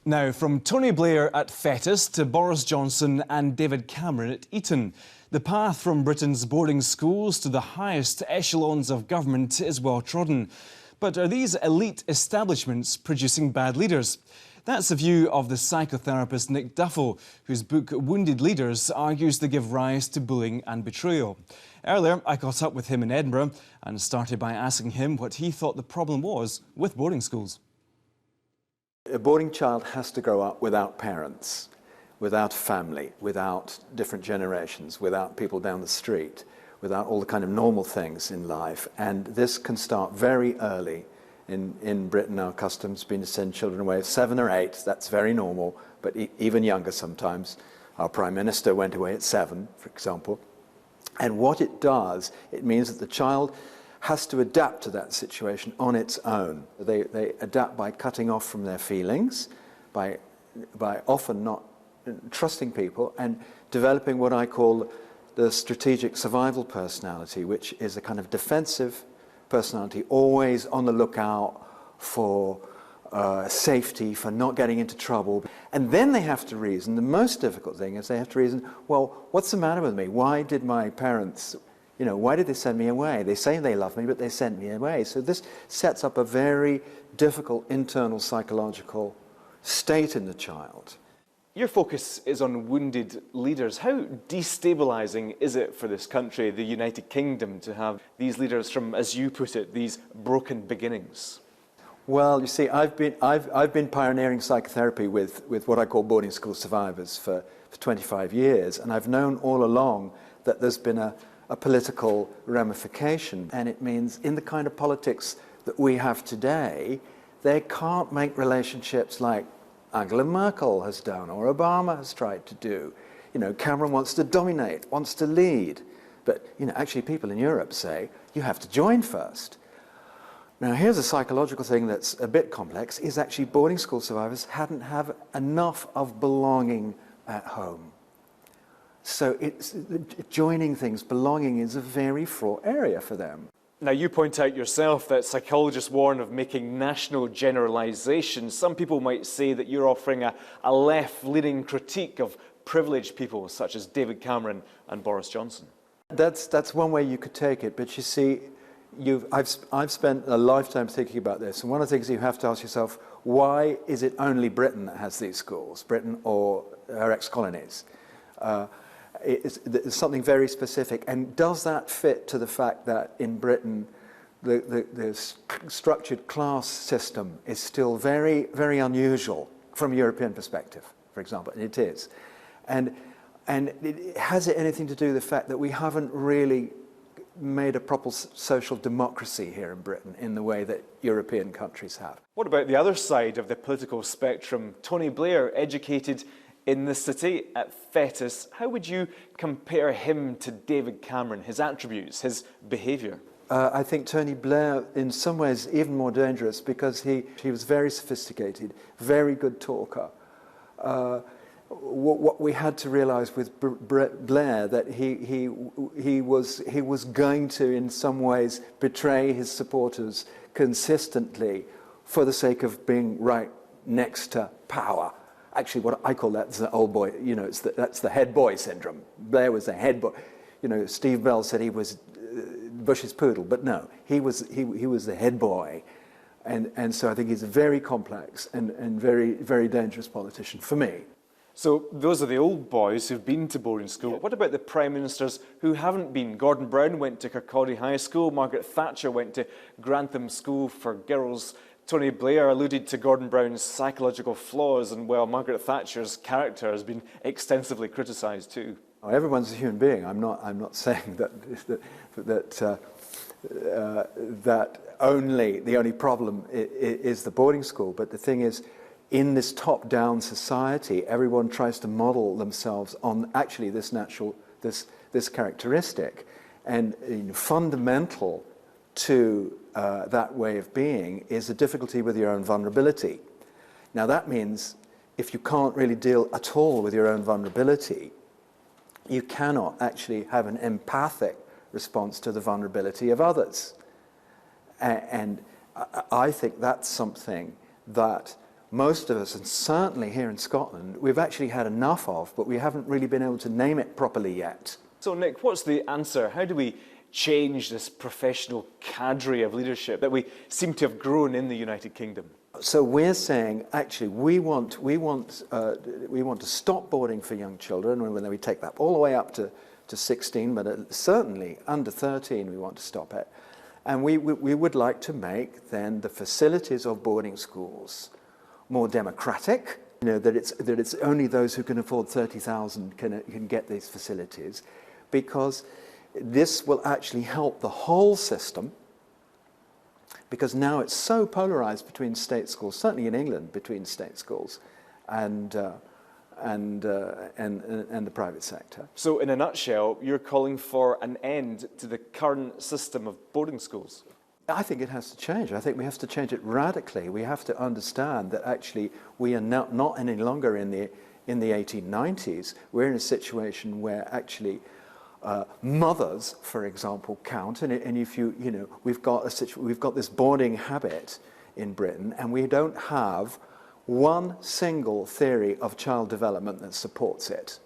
Now, from Tony Blair at Fetis to Boris Johnson and David Cameron at Eton, the path from Britain's boarding schools to the highest echelons of government is well trodden. But are these elite establishments producing bad leaders? That's the view of the psychotherapist Nick Duffell, whose book Wounded Leaders argues they give rise to bullying and betrayal. Earlier, I caught up with him in Edinburgh and started by asking him what he thought the problem was with boarding schools. A boarding child has to grow up without parents, without family, without different generations, without people down the street, without all the kind of normal things in life. And this can start very early. In Britain, our custom's been to send children away at 7 or 8. That's very normal, but even younger sometimes. Our Prime Minister went away at 7, for example. And what it does, it means that the child has to adapt to that situation on its own. They adapt by cutting off from their feelings, by often not trusting people, and developing what I call the strategic survival personality, which is a kind of defensive personality, always on the lookout for safety, for not getting into trouble. And then they have to reason. The most difficult thing is they have to reason, well, what's the matter with me? Why did my parents, why did they send me away? They say they love me, but they sent me away. So this sets up a very difficult internal psychological state in the child. Your focus is on wounded leaders. How destabilising is it for this country, the United Kingdom, to have these leaders from, as you put it, these broken beginnings? Well, you see, I've been pioneering psychotherapy with what I call boarding school survivors for 25 years, and I've known all along that there's been a political ramification, and it means in the kind of politics that we have today, they can't make relationships like Angela Merkel has done or Obama has tried to do. Cameron wants to dominate, wants to lead, but actually people in Europe say you have to join first. Now here's a psychological thing that's a bit complex, is actually boarding school survivors hadn't have enough of belonging at home. So it's joining things, belonging is a very fraught area for them. Now, you point out yourself that psychologists warn of making national generalisations. Some people might say that you're offering a left-leaning critique of privileged people such as David Cameron and Boris Johnson. That's one way you could take it, but you see, I've spent a lifetime thinking about this, and one of the things you have to ask yourself, why is it only Britain that has these schools, Britain or her ex-colonies? It's something very specific, and does that fit to the fact that in Britain the structured class system is still very, very unusual from a European perspective, for example, and it is. And has it anything to do with the fact that we haven't really made a proper social democracy here in Britain in the way that European countries have? What about the other side of the political spectrum? Tony Blair, educated in the city at Fetis. How would you compare him to David Cameron, his attributes, his behaviour? I think Tony Blair, in some ways, even more dangerous because he was very sophisticated, very good talker. What we had to realise with Blair that he was going to, in some ways, betray his supporters consistently for the sake of being right next to power. Actually, what I call that's the old boy, that's the head boy syndrome. Blair was the head boy. Steve Bell said he was Bush's poodle, but no, he was the head boy. And so I think he's a very complex and very, very dangerous politician for me. So those are the old boys who've been to boarding school. What about the prime ministers who haven't been? Gordon Brown went to Kirkcaldy High School, Margaret Thatcher went to Grantham School for Girls. Tony Blair alluded to Gordon Brown's psychological flaws, and well, Margaret Thatcher's character has been extensively criticised too. Everyone's a human being. I'm not saying that the only problem is the boarding school. But the thing is, in this top-down society, everyone tries to model themselves on actually this characteristic, and fundamental to that way of being is a difficulty with your own vulnerability. Now that means if you can't really deal at all with your own vulnerability, you cannot actually have an empathic response to the vulnerability of others. And I think that's something that most of us, and certainly here in Scotland, we've actually had enough of, but we haven't really been able to name it properly yet. So, Nick, what's the answer? How do we change this professional cadre of leadership that we seem to have grown in the United Kingdom? So we're saying, actually, we want to stop boarding for young children, and then we take that all the way up to 16, but certainly under 13 we want to stop it. And we would like to make then the facilities of boarding schools more democratic, that it's only those who can afford 30,000 can get these facilities, because this will actually help the whole system, because now it's so polarized between state schools, certainly in England, between state schools and the private sector. So, in a nutshell, you're calling for an end to the current system of boarding schools? I think it has to change. I think we have to change it radically. We have to understand that actually we are not any longer in the 1890s. We're in a situation where actually mothers, for example, count. And if we've got this boarding habit in Britain, and we don't have one single theory of child development that supports it.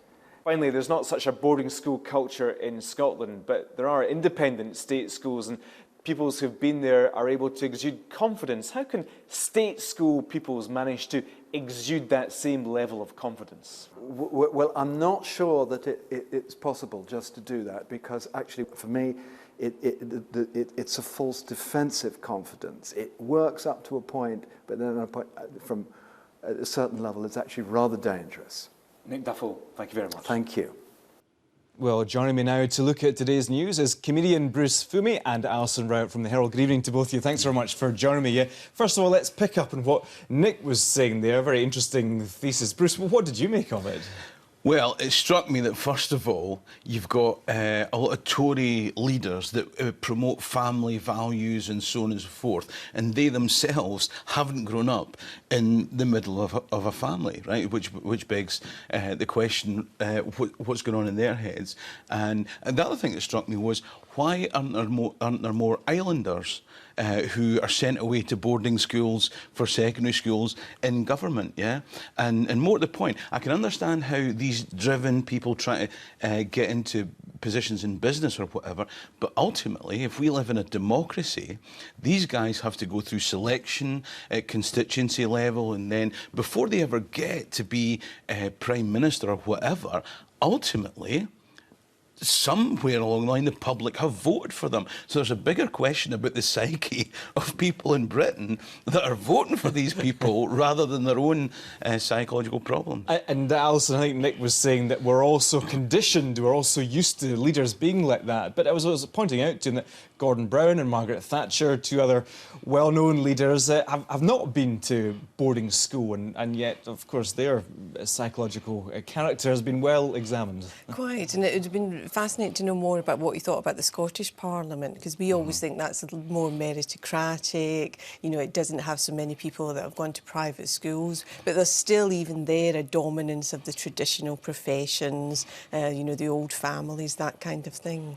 Finally, there's not such a boarding school culture in Scotland, but there are independent state schools, and pupils who've been there are able to exude confidence. How can state school pupils manage to exude that same level of confidence? Well, I'm not sure that it's possible just to do that, because actually, for me, it's a false defensive confidence. It works up to a point, but then from a certain level, it's actually rather dangerous. Nick Duffell, thank you very much. Thank you. Well, joining me now to look at today's news is comedian Bruce Fumi and Alison Rowett from the Herald. Good evening to both of you. Thanks very much for joining me. First of all, let's pick up on what Nick was saying there. Very interesting thesis. Bruce, what did you make of it? Well, it struck me that, first of all, you've got a lot of Tory leaders that promote family values and so on and so forth, and they themselves haven't grown up in the middle of a family, right? Which begs the question, what's going on in their heads? And the other thing that struck me was, why aren't there more islanders who are sent away to boarding schools for secondary schools in government, yeah? And more to the point, I can understand how these driven people try to get into positions in business or whatever, but ultimately, if we live in a democracy, these guys have to go through selection at constituency level, and then before they ever get to be Prime Minister or whatever, ultimately, somewhere along the line, the public have voted for them. So there's a bigger question about the psyche of people in Britain that are voting for these people rather than their own psychological problems. And Alison, I think Nick was saying that we're also conditioned, we're also used to leaders being like that. But I was pointing out to him that Gordon Brown and Margaret Thatcher, two other well-known leaders, have not been to boarding school, and yet, of course, their psychological character has been well examined. Quite, and it would have been fascinating to know more about what you thought about the Scottish Parliament, because we always think that's a little more meritocratic, it doesn't have so many people that have gone to private schools, but there's still even there a dominance of the traditional professions, the old families, that kind of thing.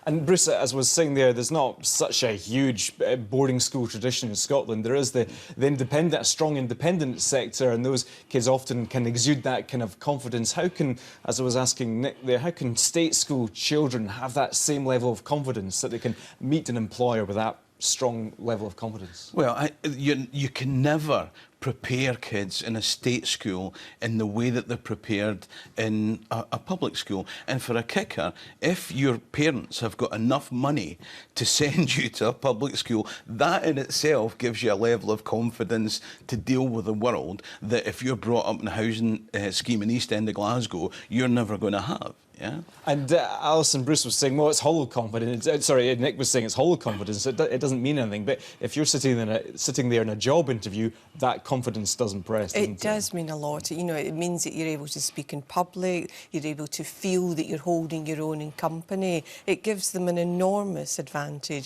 And Bruce, as I was saying there's not such a huge boarding school tradition in Scotland. There is the independent, a strong independent sector, and those kids often can exude that kind of confidence. How can, as I was asking Nick there, how can state school children have that same level of confidence that they can meet an employer with that strong level of confidence? Well, you can never prepare kids in a state school in the way that they're prepared in a public school. And for a kicker, if your parents have got enough money to send you to a public school, that in itself gives you a level of confidence to deal with the world that if you're brought up in a housing scheme in East End of Glasgow, you're never going to have. Yeah. And Alison, Bruce was saying, well, it's hollow confidence. Sorry, Nick was saying it's hollow confidence. It doesn't mean anything. But if you're sitting there in a job interview, that confidence doesn't press. It does mean a lot. It means that you're able to speak in public. You're able to feel that you're holding your own in company. It gives them an enormous advantage.